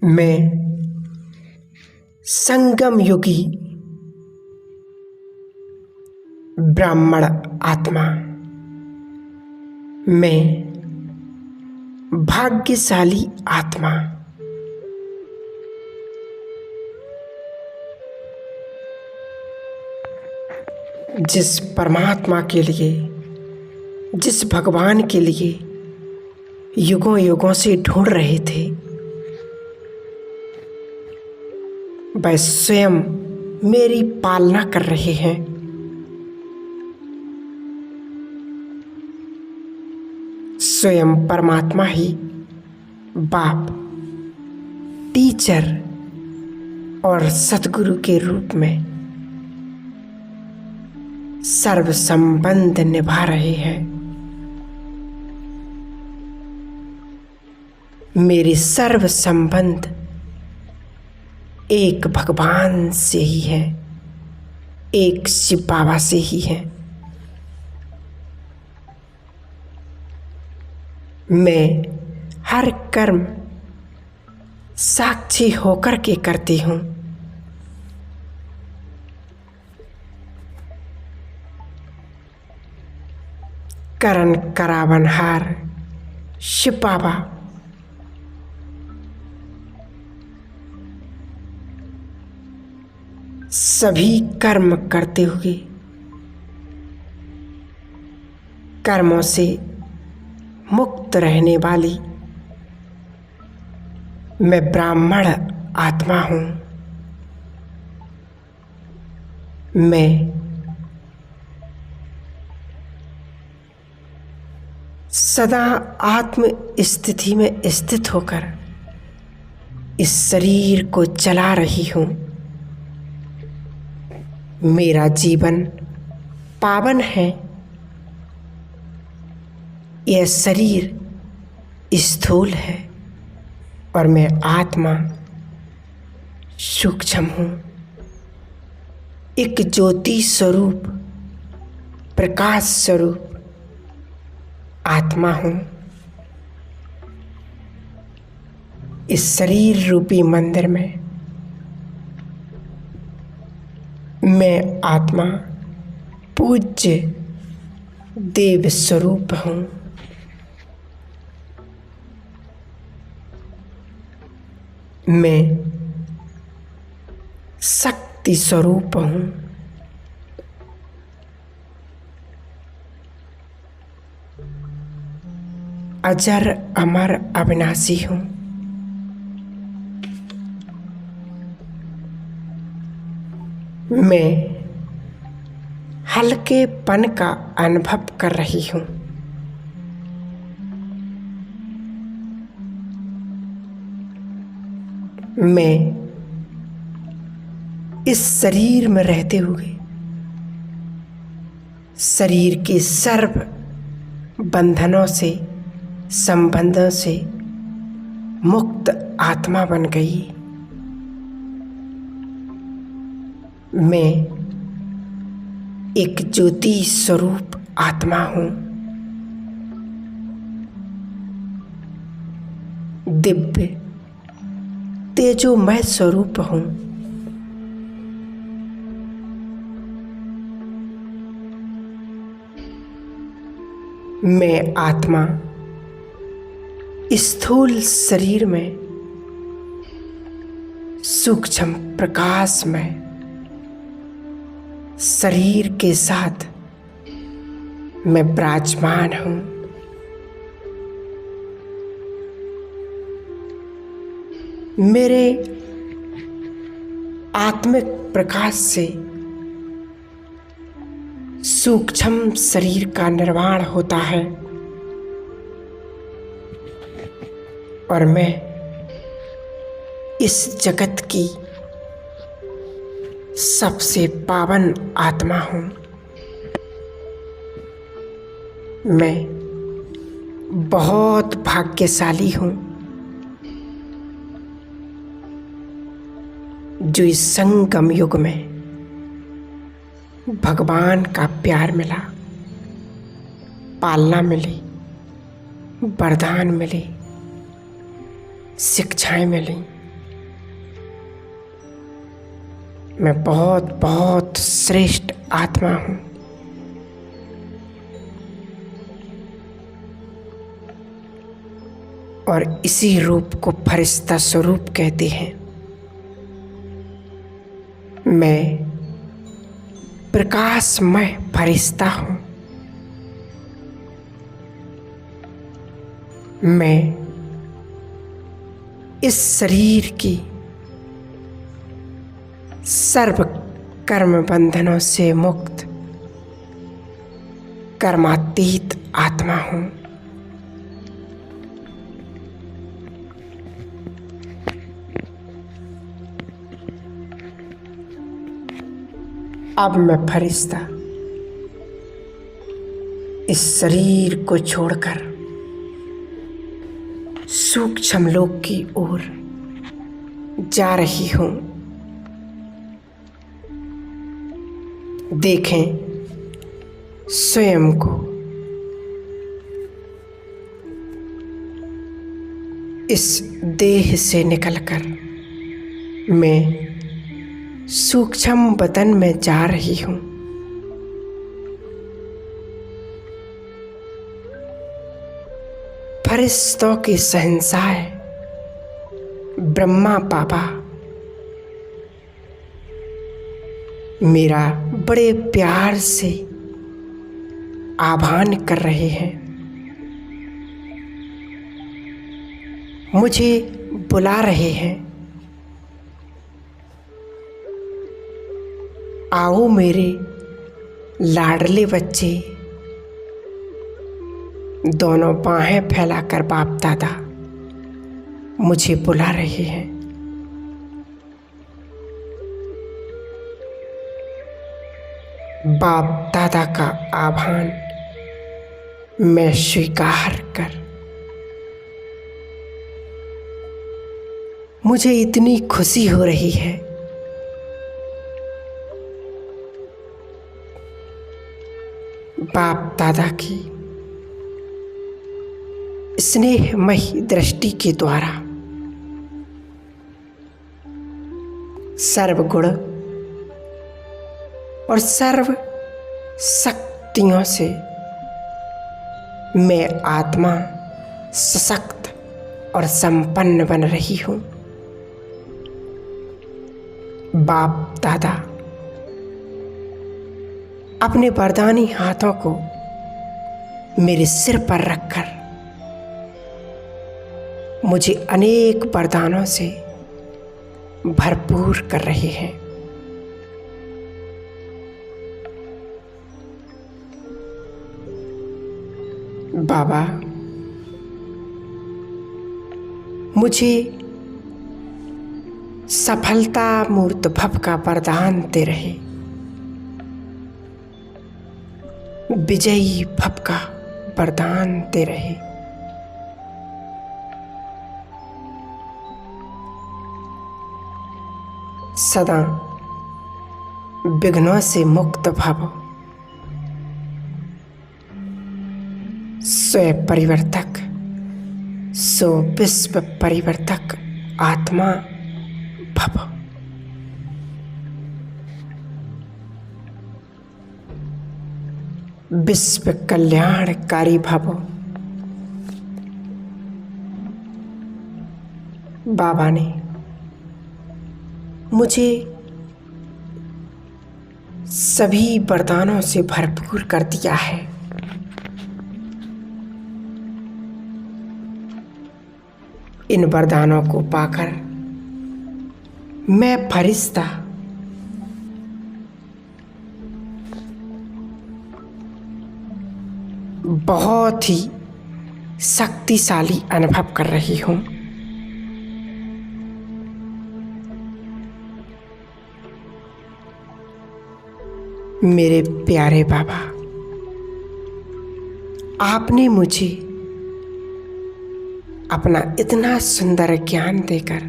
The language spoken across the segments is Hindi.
मैं संगम युगी ब्राह्मण आत्मा, मैं भाग्यशाली आत्मा, जिस परमात्मा के लिए, जिस भगवान के लिए युगों युगों से ढूंढ रहे थे, वह स्वयं मेरी पालना कर रहे हैं। स्वयं परमात्मा ही बाप, टीचर और सतगुरु के रूप में सर्व संबंध निभा रहे हैं। मेरे सर्व संबंध एक भगवान से ही है, एक शिव बाबा से ही है। मैं हर कर्म साक्षी होकर के करती हूँ। करण करावनहार शिव बाबा सभी कर्म करते हुए कर्मों से मुक्त रहने वाली मैं ब्राह्मण आत्मा हूँ। मैं सदा आत्म स्थिति में स्थित होकर इस शरीर को चला रही हूँ। मेरा जीवन पावन है। यह शरीर स्थूल है और मैं आत्मा सूक्ष्म हूँ। एक ज्योति स्वरूप, प्रकाश स्वरूप आत्मा हूँ। इस शरीर रूपी मंदिर में मैं आत्मा पूज्य देव स्वरूप हूँ। मैं शक्ति स्वरूप हूँ। अजर अमर अविनाशी हूँ। मैं हल्केपन का अनुभव कर रही हूँ। मैं इस शरीर में रहते हुए शरीर के सर्व बंधनों से, संबंधों से मुक्त आत्मा बन गई। मैं एक ज्योति स्वरूप आत्मा हूँ। दिव्य तेजोमय स्वरूप हूँ। मैं आत्मा स्थूल शरीर में सूक्ष्म प्रकाश में शरीर के साथ मैं विराजमान हूँ। मेरे आत्मिक प्रकाश से सूक्ष्म शरीर का निर्माण होता है और मैं इस जगत की सबसे पावन आत्मा हूँ। मैं बहुत भाग्यशाली हूँ जो इस संगम युग में भगवान का प्यार मिला, पालना मिली, वरदान मिले, शिक्षाएं मिली। मैं बहुत बहुत श्रेष्ठ आत्मा हूँ। और इसी रूप को फरिश्ता स्वरूप कहते हैं। मैं प्रकाशमय फरिश्ता हूँ। मैं इस शरीर की सर्व कर्म बंधनों से मुक्त कर्मातीत आत्मा हूँ। अब मैं फरिश्ता इस शरीर को छोड़कर सूक्ष्म लोक की ओर जा रही हूँ। देखें स्वयं को इस देह से निकलकर मैं सूक्ष्म वतन में जा रही हूँ। फरिश्तों के शहंशाह ब्रह्मा बाबा मेरा बड़े प्यार से आह्वान कर रहे हैं। मुझे बुला रहे हैं। आओ मेरे लाडले बच्चे। दोनों बाहें फैलाकर बाप दादा मुझे बुला रहे हैं। बाप दादा का आह्वान मैं स्वीकार कर मुझे इतनी खुशी हो रही है। बाप दादा की स्नेहमयी दृष्टि के द्वारा सर्वगुण और सर्व शक्तियों से मैं आत्मा सशक्त और संपन्न बन रही हूँ। बाप दादा अपने वरदानी हाथों को मेरे सिर पर रखकर मुझे अनेक वरदानों से भरपूर कर रहे हैं। बाबा मुझे सफलता मूर्त भव का वरदान दे रहे, विजयी भव का वरदान दे रहे। सदा विघ्नों से मुक्त भव, स्वयं परिवर्तक सो विश्व परिवर्तक आत्मा भव। विश्व कल्याणकारी भव। बाबा ने मुझे सभी वरदानों से भरपूर कर दिया है। इन वरदानों को पाकर मैं फरिश्ता बहुत ही शक्तिशाली अनुभव कर रही हूँ। मेरे प्यारे बाबा, आपने मुझे अपना इतना सुंदर ज्ञान देकर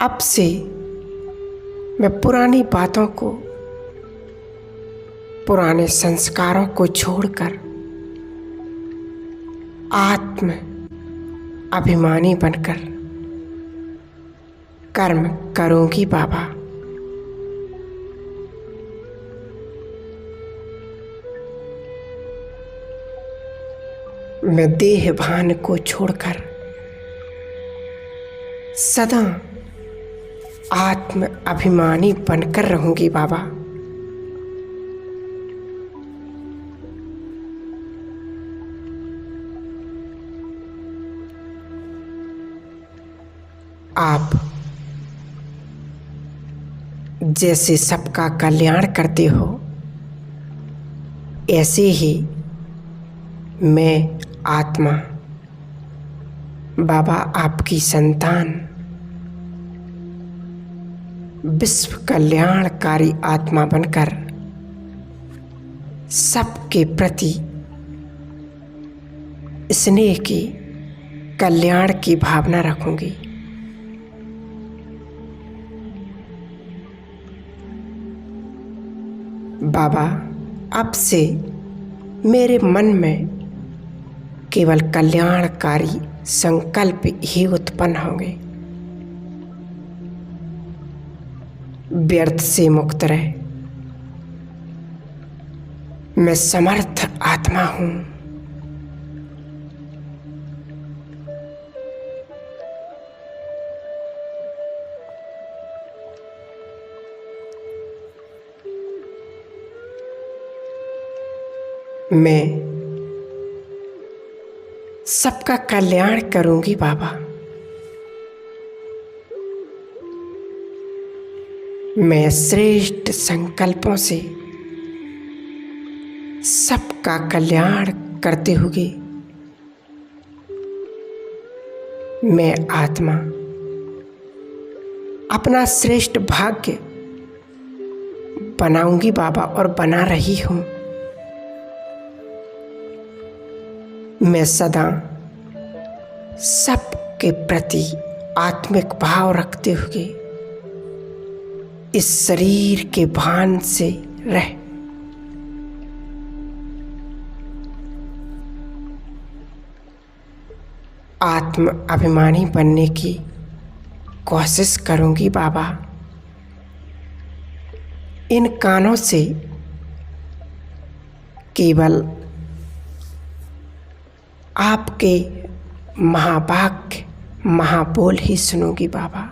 अब से मैं पुरानी बातों को, पुराने संस्कारों को छोड़कर आत्म अभिमानी बनकर कर्म करूंगी बाबा। मैं देह भान को छोड़कर सदा आत्म अभिमानी बनकर रहूंगी बाबा। आप जैसे सबका कल्याण करते हो, ऐसे ही मैं आत्मा बाबा आपकी संतान विश्व कल्याणकारी आत्मा बनकर सबके प्रति स्नेह की, कल्याण की भावना रखूंगी। बाबा, अब से मेरे मन में केवल कल्याणकारी संकल्प ही उत्पन्न होंगे। व्यर्थ से मुक्त रहे। मैं समर्थ आत्मा हूं। मैं सबका कल्याण करूंगी बाबा। मैं श्रेष्ठ संकल्पों से सबका कल्याण करते हुए मैं आत्मा अपना श्रेष्ठ भाग्य बनाऊंगी बाबा, और बना रही हूं। मैं सदा सबके प्रति आत्मिक भाव रखते हुए इस शरीर के भान से रह आत्म अभिमानी बनने की कोशिश करूंगी बाबा। इन कानों से केवल आपके महावाक्य, महाबोल ही सुनूंगी बाबा।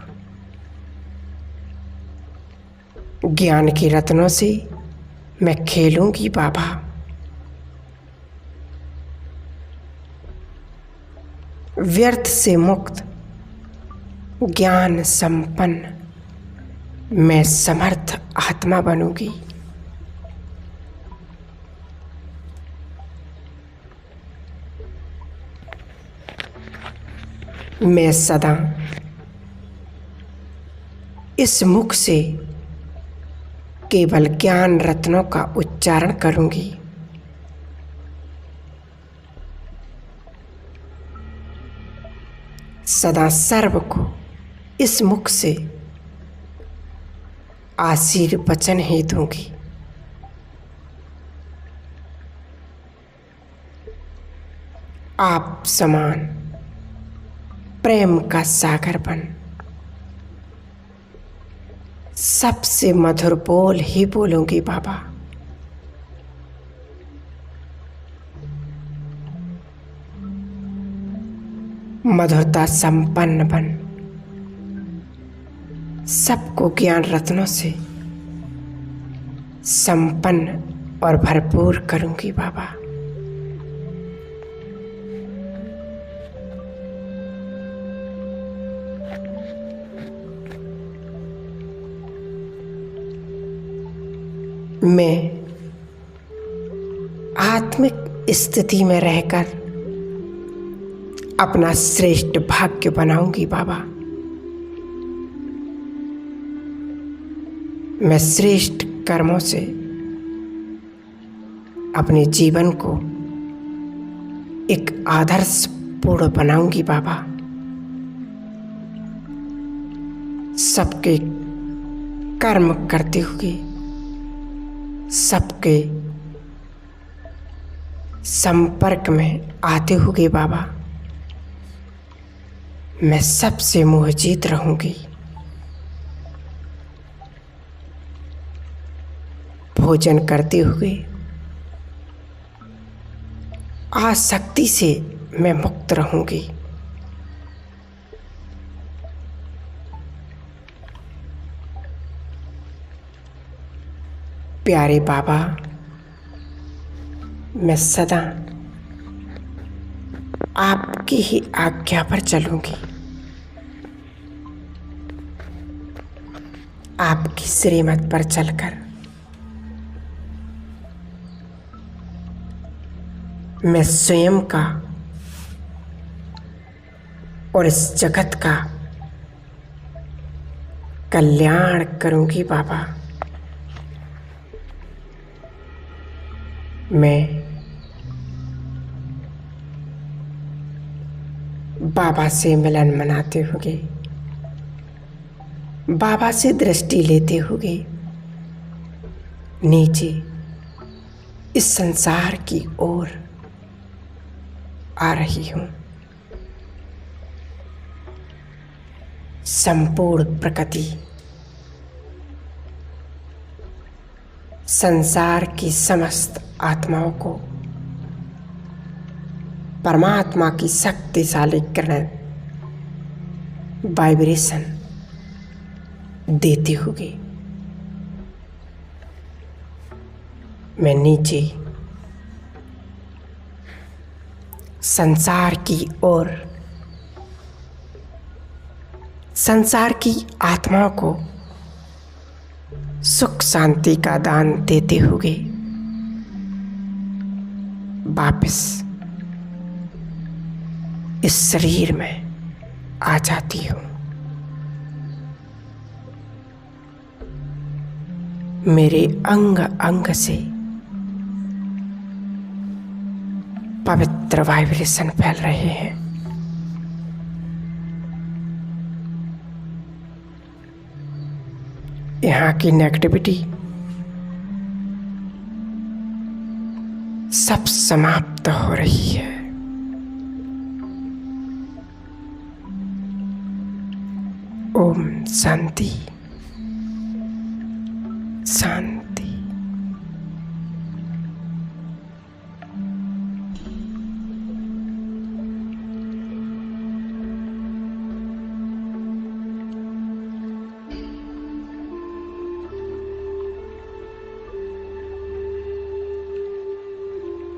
ज्ञान के रत्नों से मैं खेलूंगी बाबा। व्यर्थ से मुक्त, ज्ञान संपन्न मैं समर्थ आत्मा बनूंगी। मैं सदा इस मुख से केवल ज्ञान रत्नों का उच्चारण करूंगी। सदा सर्व को इस मुख से आशीर्वचन ही दूंगी। आप समान प्रेम का सागर बन सबसे मधुर बोल ही बोलूंगी बाबा। मधुरता संपन्न बन सबको ज्ञान रत्नों से संपन्न और भरपूर करूंगी बाबा। मैं आत्मिक स्थिति में रहकर अपना श्रेष्ठ भाग्य बनाऊंगी बाबा। मैं श्रेष्ठ कर्मों से अपने जीवन को एक आदर्श पूर्ण बनाऊंगी बाबा। सबके कर्म करते हुए, सबके संपर्क में आते हुए बाबा, मैं सबसे मोहजीत रहूंगी। भोजन करते हुए आसक्ति से मैं मुक्त रहूंगी। प्यारे बाबा, मैं सदा आपकी ही आज्ञा पर चलूंगी। आपकी श्रीमत पर चलकर मैं स्वयं का और इस जगत का कल्याण करूंगी। बाबा, मैं बाबा से मिलन मनाते हुए, बाबा से दृष्टि लेते हुए नीचे इस संसार की ओर आ रही हूँ। संपूर्ण प्रकृति, संसार की समस्त आत्माओं को परमात्मा की शक्तिशाली किरण वाइब्रेशन देते हुए मैं नीचे संसार की ओर, संसार की आत्माओं को सुख शांति का दान देते हुए वापस इस शरीर में आ जाती हूँ। मेरे अंग अंग से पवित्र वाइब्रेशन फैल रहे हैं। यहाँ की नेगेटिविटी सब समाप्त हो रही है। ओम शांति।